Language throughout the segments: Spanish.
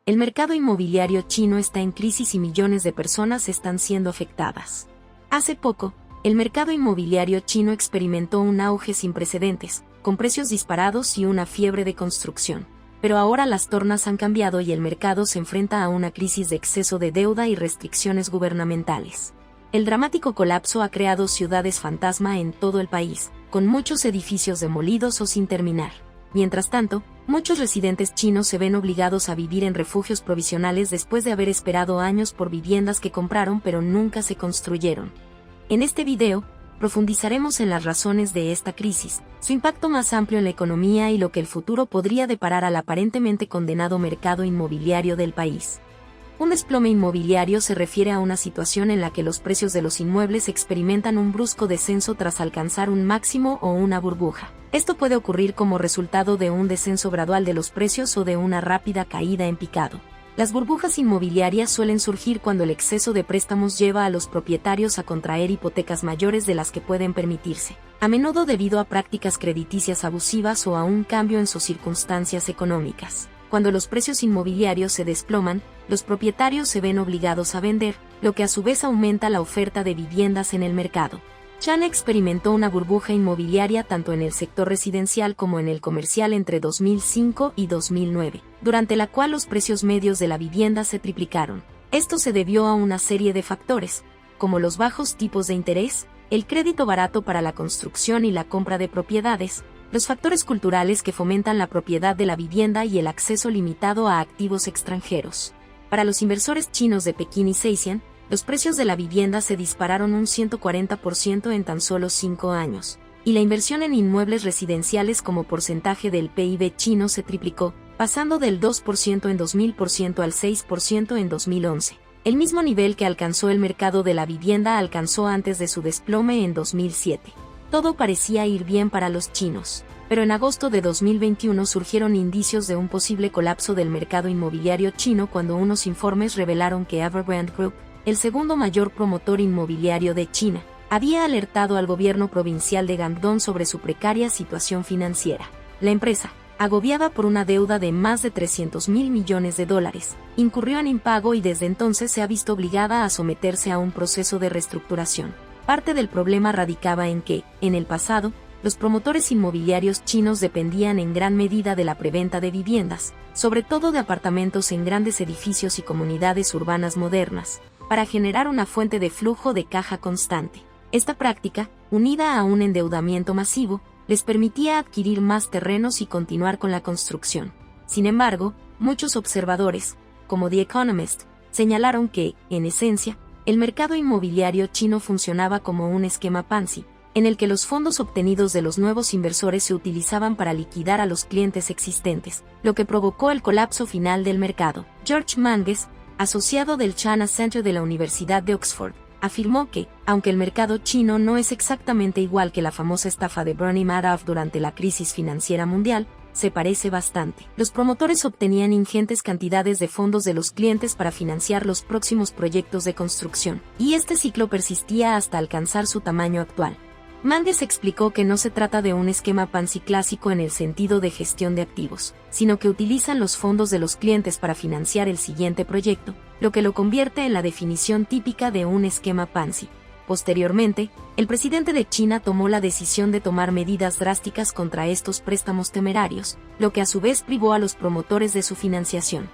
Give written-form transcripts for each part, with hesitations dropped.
El mercado inmobiliario chino está en crisis y millones de personas están siendo afectadas. Hace poco, el mercado inmobiliario chino experimentó un auge sin precedentes, con precios disparados y una fiebre de construcción. Pero ahora las tornas han cambiado y el mercado se enfrenta a una crisis de exceso de deuda y restricciones gubernamentales. El dramático colapso ha creado ciudades fantasma en todo el país, con muchos edificios demolidos o sin terminar. Mientras tanto, muchos residentes chinos se ven obligados a vivir en refugios provisionales después de haber esperado años por viviendas que compraron pero nunca se construyeron. En este video, profundizaremos en las razones de esta crisis, su impacto más amplio en la economía y lo que el futuro podría deparar al aparentemente condenado mercado inmobiliario del país. Un desplome inmobiliario se refiere a una situación en la que los precios de los inmuebles experimentan un brusco descenso tras alcanzar un máximo o una burbuja. Esto puede ocurrir como resultado de un descenso gradual de los precios o de una rápida caída en picado. Las burbujas inmobiliarias suelen surgir cuando el exceso de préstamos lleva a los propietarios a contraer hipotecas mayores de las que pueden permitirse, a menudo debido a prácticas crediticias abusivas o a un cambio en sus circunstancias económicas. Cuando los precios inmobiliarios se desploman, los propietarios se ven obligados a vender, lo que a su vez aumenta la oferta de viviendas en el mercado. China experimentó una burbuja inmobiliaria tanto en el sector residencial como en el comercial entre 2005 y 2009, durante la cual los precios medios de la vivienda se triplicaron. Esto se debió a una serie de factores, como los bajos tipos de interés, el crédito barato para la construcción y la compra de propiedades, los factores culturales que fomentan la propiedad de la vivienda y el acceso limitado a activos extranjeros. Para los inversores chinos de Pekín y Zhejiang, los precios de la vivienda se dispararon un 140% en tan solo 5 años, y la inversión en inmuebles residenciales como porcentaje del PIB chino se triplicó, pasando del 2% en 2000% al 6% en 2011. El mismo nivel que alcanzó el mercado de la vivienda alcanzó antes de su desplome en 2007. Todo parecía ir bien para los chinos, pero en agosto de 2021 surgieron indicios de un posible colapso del mercado inmobiliario chino cuando unos informes revelaron que Evergrande Group, el segundo mayor promotor inmobiliario de China, había alertado al gobierno provincial de Guangdong sobre su precaria situación financiera. La empresa, agobiada por una deuda de más de $300 mil millones, incurrió en impago y desde entonces se ha visto obligada a someterse a un proceso de reestructuración. Parte del problema radicaba en que, en el pasado, los promotores inmobiliarios chinos dependían en gran medida de la preventa de viviendas, sobre todo de apartamentos en grandes edificios y comunidades urbanas modernas, para generar una fuente de flujo de caja constante. Esta práctica, unida a un endeudamiento masivo, les permitía adquirir más terrenos y continuar con la construcción. Sin embargo, muchos observadores, como The Economist, señalaron que, en esencia, el mercado inmobiliario chino funcionaba como un esquema Ponzi, en el que los fondos obtenidos de los nuevos inversores se utilizaban para liquidar a los clientes existentes, lo que provocó el colapso final del mercado. George Manges, asociado del China Center de la Universidad de Oxford, afirmó que, aunque el mercado chino no es exactamente igual que la famosa estafa de Bernie Madoff durante la crisis financiera mundial, se parece bastante. Los promotores obtenían ingentes cantidades de fondos de los clientes para financiar los próximos proyectos de construcción, y este ciclo persistía hasta alcanzar su tamaño actual. Manges explicó que no se trata de un esquema Ponzi clásico en el sentido de gestión de activos, sino que utilizan los fondos de los clientes para financiar el siguiente proyecto, lo que lo convierte en la definición típica de un esquema Ponzi. Posteriormente, el presidente de China tomó la decisión de tomar medidas drásticas contra estos préstamos temerarios, lo que a su vez privó a los promotores de su financiación.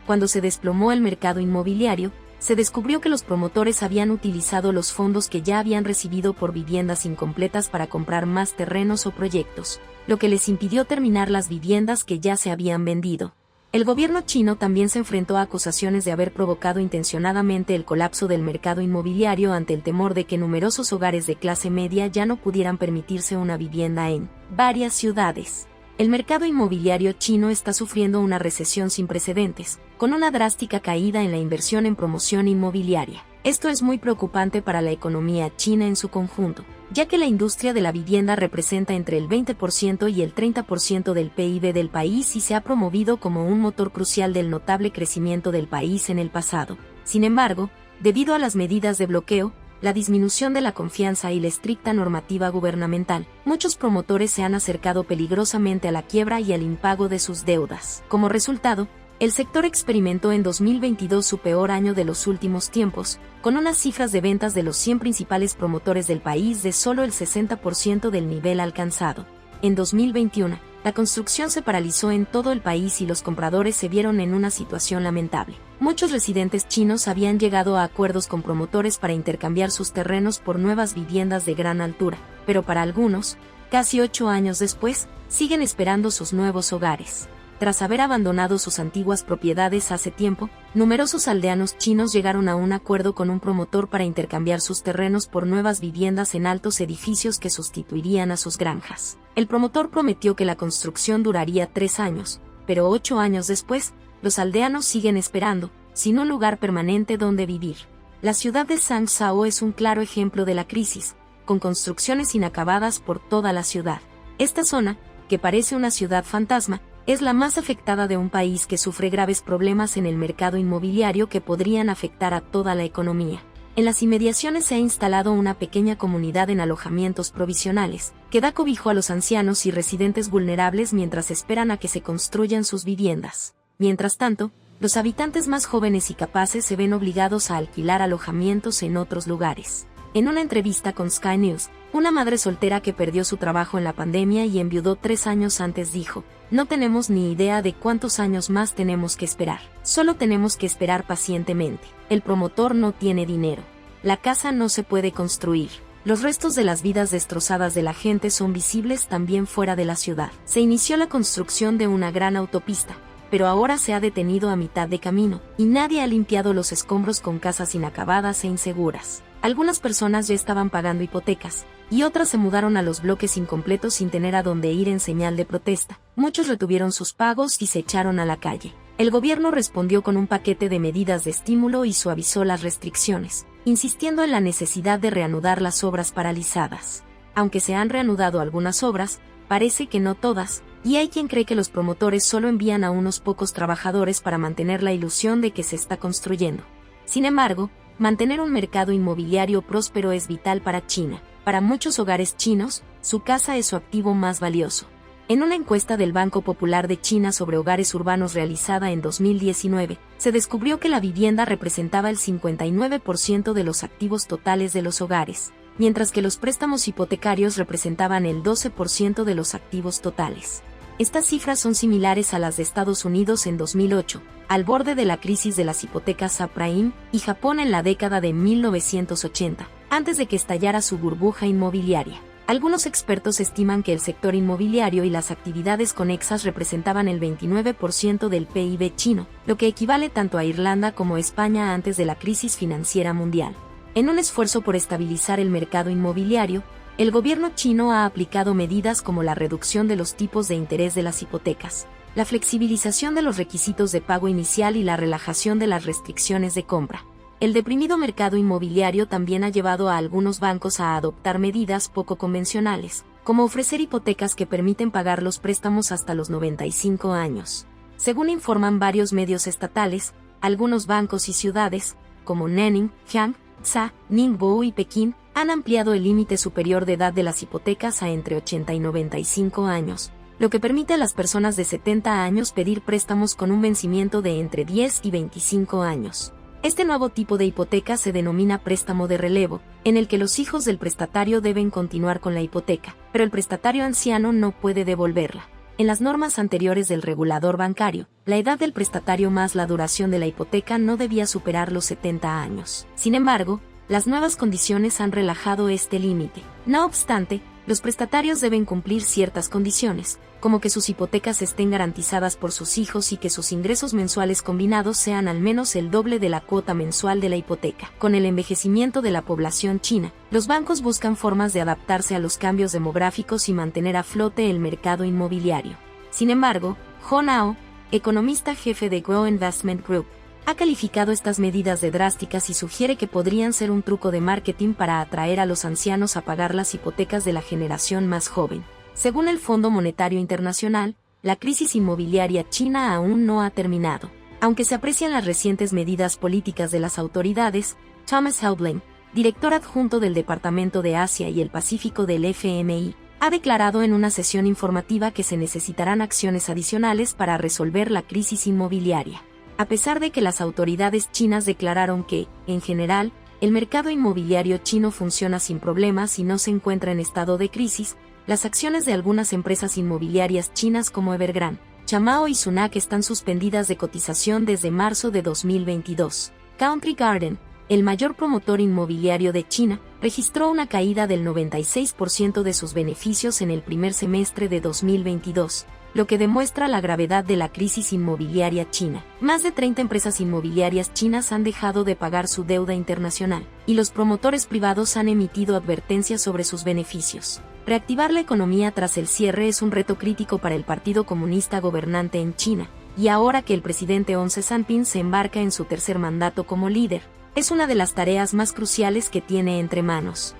Cuando se desplomó el mercado inmobiliario, se descubrió que los promotores habían utilizado los fondos que ya habían recibido por viviendas incompletas para comprar más terrenos o proyectos, lo que les impidió terminar las viviendas que ya se habían vendido. El gobierno chino también se enfrentó a acusaciones de haber provocado intencionadamente el colapso del mercado inmobiliario ante el temor de que numerosos hogares de clase media ya no pudieran permitirse una vivienda en varias ciudades. El mercado inmobiliario chino está sufriendo una recesión sin precedentes, con una drástica caída en la inversión en promoción inmobiliaria. Esto es muy preocupante para la economía china en su conjunto, ya que la industria de la vivienda representa entre el 20% y el 30% del PIB del país y se ha promovido como un motor crucial del notable crecimiento del país en el pasado. Sin embargo, debido a las medidas de bloqueo, la disminución de la confianza y la estricta normativa gubernamental, muchos promotores se han acercado peligrosamente a la quiebra y al impago de sus deudas. Como resultado, El sector experimentó en 2022 su peor año de los últimos tiempos, con unas cifras de ventas de los 100 principales promotores del país de solo el 60% del nivel alcanzado. En 2021, la construcción se paralizó en todo el país y los compradores se vieron en una situación lamentable. Muchos residentes chinos habían llegado a acuerdos con promotores para intercambiar sus terrenos por nuevas viviendas de gran altura, pero para algunos, casi 8 años después, siguen esperando sus nuevos hogares. Tras haber abandonado sus antiguas propiedades hace tiempo, numerosos aldeanos chinos llegaron a un acuerdo con un promotor para intercambiar sus terrenos por nuevas viviendas en altos edificios que sustituirían a sus granjas. El promotor prometió que la construcción duraría 3 años, pero 8 años después, los aldeanos siguen esperando, sin un lugar permanente donde vivir. La ciudad de Zhangzhou es un claro ejemplo de la crisis, con construcciones inacabadas por toda la ciudad. Esta zona, que parece una ciudad fantasma, es la más afectada de un país que sufre graves problemas en el mercado inmobiliario que podrían afectar a toda la economía. En las inmediaciones se ha instalado una pequeña comunidad en alojamientos provisionales, que da cobijo a los ancianos y residentes vulnerables mientras esperan a que se construyan sus viviendas. Mientras tanto, los habitantes más jóvenes y capaces se ven obligados a alquilar alojamientos en otros lugares. En una entrevista con Sky News, una madre soltera que perdió su trabajo en la pandemia y enviudó 3 años antes dijo: "No tenemos ni idea de cuántos años más tenemos que esperar. Solo tenemos que esperar pacientemente. El promotor no tiene dinero. La casa no se puede construir. Los restos de las vidas destrozadas de la gente son visibles también fuera de la ciudad. Se inició la construcción de una gran autopista, pero ahora se ha detenido a mitad de camino, y nadie ha limpiado los escombros con casas inacabadas e inseguras. Algunas personas ya estaban pagando hipotecas, y otras se mudaron a los bloques incompletos sin tener a dónde ir en señal de protesta. Muchos retuvieron sus pagos y se echaron a la calle. El gobierno respondió con un paquete de medidas de estímulo y suavizó las restricciones, insistiendo en la necesidad de reanudar las obras paralizadas. Aunque se han reanudado algunas obras, parece que no todas, y hay quien cree que los promotores solo envían a unos pocos trabajadores para mantener la ilusión de que se está construyendo. Sin embargo, mantener un mercado inmobiliario próspero es vital para China. Para muchos hogares chinos, su casa es su activo más valioso. En una encuesta del Banco Popular de China sobre hogares urbanos realizada en 2019, se descubrió que la vivienda representaba el 59% de los activos totales de los hogares, mientras que los préstamos hipotecarios representaban el 12% de los activos totales. Estas cifras son similares a las de Estados Unidos en 2008, al borde de la crisis de las hipotecas subprime, y Japón en la década de 1980, antes de que estallara su burbuja inmobiliaria. Algunos expertos estiman que el sector inmobiliario y las actividades conexas representaban el 29% del PIB chino, lo que equivale tanto a Irlanda como a España antes de la crisis financiera mundial. En un esfuerzo por estabilizar el mercado inmobiliario, el gobierno chino ha aplicado medidas como la reducción de los tipos de interés de las hipotecas, la flexibilización de los requisitos de pago inicial y la relajación de las restricciones de compra. El deprimido mercado inmobiliario también ha llevado a algunos bancos a adoptar medidas poco convencionales, como ofrecer hipotecas que permiten pagar los préstamos hasta los 95 años. Según informan varios medios estatales, algunos bancos y ciudades, como Nanning, Jiangxia, Ningbo y Pekín, han ampliado el límite superior de edad de las hipotecas a entre 80 y 95 años, lo que permite a las personas de 70 años pedir préstamos con un vencimiento de entre 10 y 25 años. Este nuevo tipo de hipoteca se denomina préstamo de relevo, en el que los hijos del prestatario deben continuar con la hipoteca, pero el prestatario anciano no puede devolverla. En las normas anteriores del regulador bancario, la edad del prestatario más la duración de la hipoteca no debía superar los 70 años. Sin embargo, las nuevas condiciones han relajado este límite. No obstante, los prestatarios deben cumplir ciertas condiciones, como que sus hipotecas estén garantizadas por sus hijos y que sus ingresos mensuales combinados sean al menos el doble de la cuota mensual de la hipoteca. Con el envejecimiento de la población china, los bancos buscan formas de adaptarse a los cambios demográficos y mantener a flote el mercado inmobiliario. Sin embargo, Ho Nao, economista jefe de Grow Investment Group, ha calificado estas medidas de drásticas y sugiere que podrían ser un truco de marketing para atraer a los ancianos a pagar las hipotecas de la generación más joven. Según el Fondo Monetario Internacional, la crisis inmobiliaria china aún no ha terminado. Aunque se aprecian las recientes medidas políticas de las autoridades, Thomas Helbling, director adjunto del Departamento de Asia y el Pacífico del FMI, ha declarado en una sesión informativa que se necesitarán acciones adicionales para resolver la crisis inmobiliaria. A pesar de que las autoridades chinas declararon que, en general, el mercado inmobiliario chino funciona sin problemas y no se encuentra en estado de crisis, las acciones de algunas empresas inmobiliarias chinas como Evergrande, Chamao y Sunac están suspendidas de cotización desde marzo de 2022. Country Garden, el mayor promotor inmobiliario de China, registró una caída del 96% de sus beneficios en el primer semestre de 2022, lo que demuestra la gravedad de la crisis inmobiliaria china. Más de 30 empresas inmobiliarias chinas han dejado de pagar su deuda internacional, y los promotores privados han emitido advertencias sobre sus beneficios. Reactivar la economía tras el cierre es un reto crítico para el Partido Comunista gobernante en China, y ahora que el presidente Deng Xiaoping se embarca en su tercer mandato como líder, es una de las tareas más cruciales que tiene entre manos.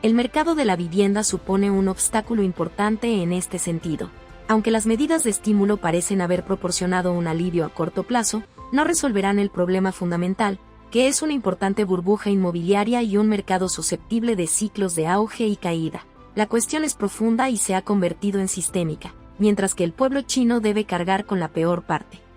El mercado de la vivienda supone un obstáculo importante en este sentido. Aunque las medidas de estímulo parecen haber proporcionado un alivio a corto plazo, no resolverán el problema fundamental, que es una importante burbuja inmobiliaria y un mercado susceptible de ciclos de auge y caída. La cuestión es profunda y se ha convertido en sistémica, mientras que el pueblo chino debe cargar con la peor parte.